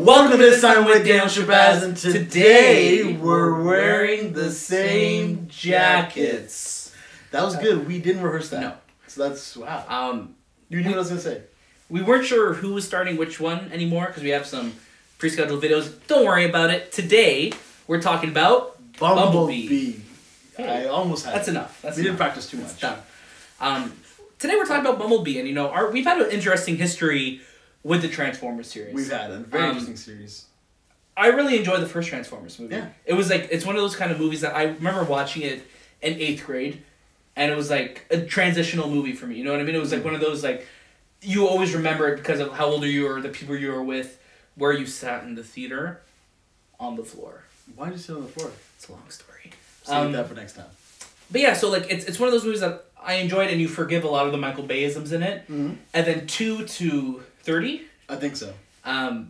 Welcome to This Time with Daniel Shahbaz, and today we're wearing the same jackets. That was good. We didn't rehearse that. No. So that's, wow. You knew what I was going to say. We weren't sure who was starting which one anymore because we have some pre-scheduled videos. Don't worry about it. Today, we're talking about Bumblebee. Hey, I almost had That's it. enough. That's we enough. didn't practice too much. It's done. Today we're talking about Bumblebee, and we've had an interesting history with the Transformers series. We've had a very interesting series. I really enjoyed the first Transformers movie. Yeah. It was like, it's one of those kind of movies that I remember watching it in 8th grade, and it was like a transitional movie for me. You know what I mean? It was like one of those, like, you always remember it because of how old you were, the people you were with, where you sat in the theater, on the floor. Why did you sit on the floor? It's a long story. Save that for next time. But yeah, so like it's one of those movies that I enjoyed, and you forgive a lot of the Michael Bay-isms in it. Mm-hmm. And then 2 to 30. I think so. My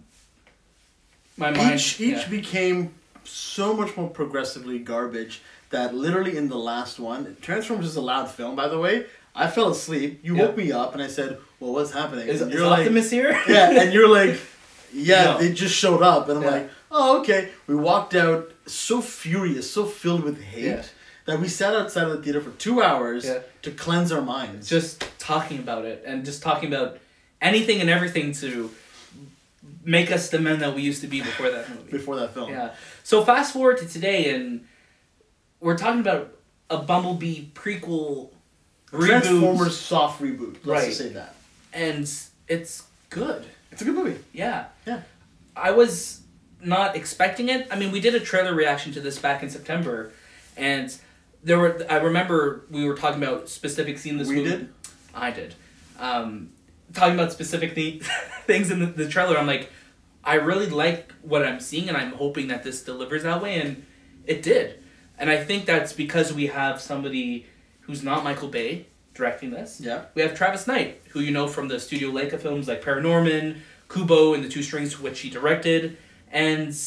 mind Each became so much more progressively garbage that literally in the last one, Transformers is a loud film, by the way. I fell asleep. You woke me up, and I said, "Well, what's happening?" Is you're Optimus here? Yeah, and you're like, "Yeah, No. they just showed up," and I'm like, "Oh, okay." We walked out so furious, so filled with hate that we sat outside of the theater for 2 hours to cleanse our minds. Just talking about it, and just talking about anything and everything to make us the men that we used to be before that movie. Before that film. Yeah. So fast forward to today, and we're talking about a Bumblebee prequel reboot. Transformers soft reboot. Let's just say that. And it's good. It's a good movie. Yeah. Yeah. I was not expecting it. I mean, we did a trailer reaction to this back in September, and I remember we were talking about specific scenes in this movie. We did? I did. Talking about specific things in the trailer, I'm like, I really like what I'm seeing, and I'm hoping that this delivers that way, and it did. And I think that's because we have somebody who's not Michael Bay directing this. Yeah. We have Travis Knight, who you know from the Studio Leica films like Paranorman, Kubo, and The Two Strings, which he directed. And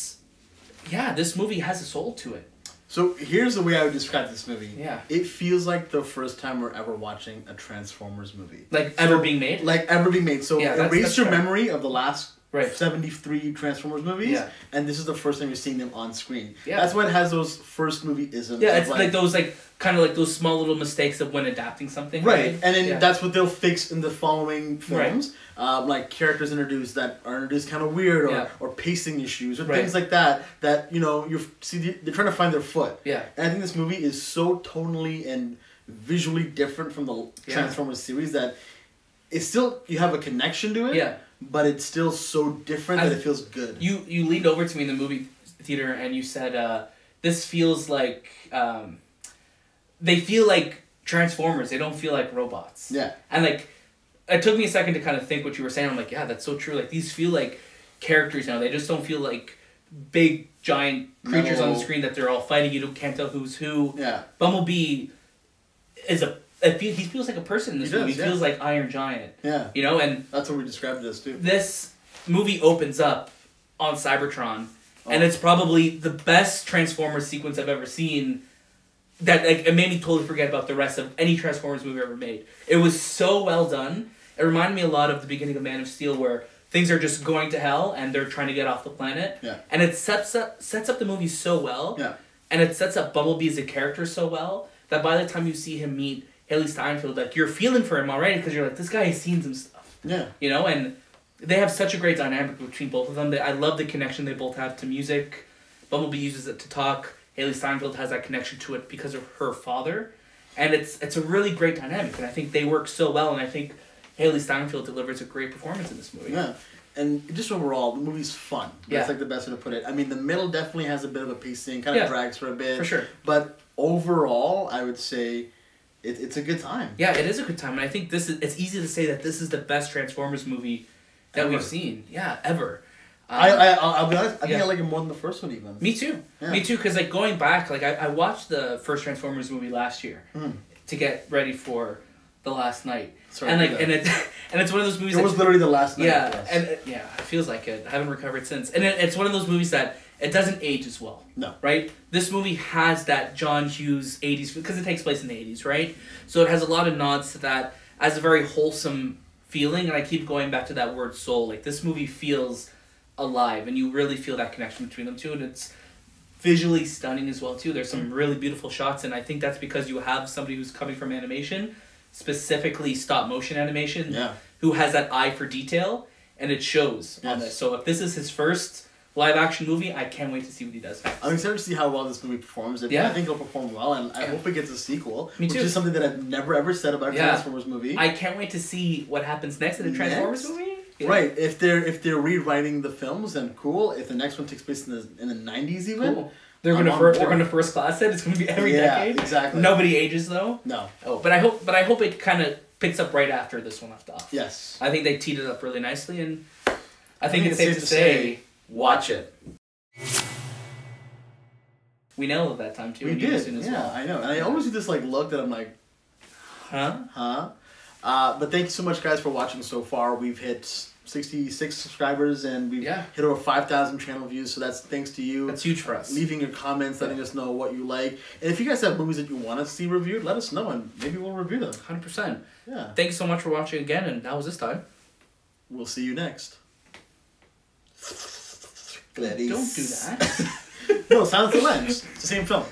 yeah, this movie has a soul to it. So here's the way I would describe this movie. Yeah. It feels like the first time we're ever watching a Transformers movie. Ever being made? Like ever being made. So erase your memory of the last 73 Transformers movies, and this is the first time you're seeing them on screen. Yeah. That's why it has those first movie isms. Yeah, it's like those kind of those small little mistakes of when adapting something. Right. And then that's what they'll fix in the following films. Right. Like characters that are introduced kind of weird or pacing issues or things like that they're trying to find their foot. Yeah. And I think this movie is so tonally and visually different from the Transformers series that it's still, you have a connection to it. Yeah. But it's still so different that it feels good. You leaned over to me in the movie theater and you said, this feels like, they feel like Transformers. They don't feel like robots. Yeah. And like, it took me a second to kind of think what you were saying. I'm like, yeah, that's so true. Like, these feel like characters now. They just don't feel like big, giant creatures on the screen that they're all fighting. You can't tell who's who. Yeah. Bumblebee is he feels like a person in this movie. He feels like Iron Giant. Yeah. You know, and that's what we described it as too. This movie opens up on Cybertron, and it's probably the best Transformers sequence I've ever seen. That it made me totally forget about the rest of any Transformers movie ever made. It was so well done. It reminded me a lot of the beginning of Man of Steel, where things are just going to hell and they're trying to get off the planet. Yeah. And it sets up the movie so well. Yeah. And it sets up Bumblebee as a character so well that by the time you see him meet Haley Steinfeld, like, you're feeling for him already because you're like, this guy has seen some stuff. Yeah. You know, and they have such a great dynamic between both of them. I love the connection they both have to music. Bumblebee uses it to talk. Haley Steinfeld has that connection to it because of her father. And it's a really great dynamic, and I think they work so well, and I think Haley Steinfeld delivers a great performance in this movie. Yeah. And just overall, the movie's fun. That's like the best way to put it. I mean, the middle definitely has a bit of a pacing, kind of drags for a bit. For sure. But overall, I would say it's a good time. Yeah, it is a good time, and I think it's easy to say that this is the best Transformers movie that we've seen. Yeah, ever. I'll be honest, I think I like it more than the first one even. Me too. Yeah. Me too, because like going back, like I watched the first Transformers movie last year to get ready for The Last Night. Sorry, and it's one of those movies. It was literally the last night. Yeah, and it feels like it. I haven't recovered since, and it's one of those movies that it doesn't age as well. No. Right? This movie has that John Hughes 80s, because it takes place in the 80s, right? So it has a lot of nods to that as a very wholesome feeling, and I keep going back to that word soul. Like, this movie feels alive, and you really feel that connection between them two, and it's visually stunning as well too. There's some really beautiful shots, and I think that's because you have somebody who's coming from animation, specifically stop motion animation, who has that eye for detail, and it shows on this. So if this is his first live action movie, I can't wait to see what he does next. I'm excited to see how well this movie performs. I think it'll perform well, and I hope it gets a sequel. Me too. Which is something that I've never ever said about a Transformers movie. I can't wait to see what happens next in a Transformers movie. Yeah. Right. If they're rewriting the films, then cool. If the next one takes place in the 90s even. Cool. They're gonna first class it. It's gonna be every decade. Exactly. Nobody ages though. No. Oh, but I hope it kind of picks up right after this one left off. Yes. I think they teed it up really nicely, and I think it's safe to say, watch it. We nailed it that time too. We did. I know. And I always do this look that I'm like, huh? But thank you so much, guys, for watching so far. We've hit 66 subscribers, and we've hit over 5,000 channel views, so that's thanks to you. That's huge for us. Leaving your comments, letting us know what you like. And if you guys have movies that you want to see reviewed, let us know, and maybe we'll review them. 100%. Yeah. Thanks so much for watching again, and that was this time. We'll see you next. Don't do that. No, Silence of the Lambs. It's the same film.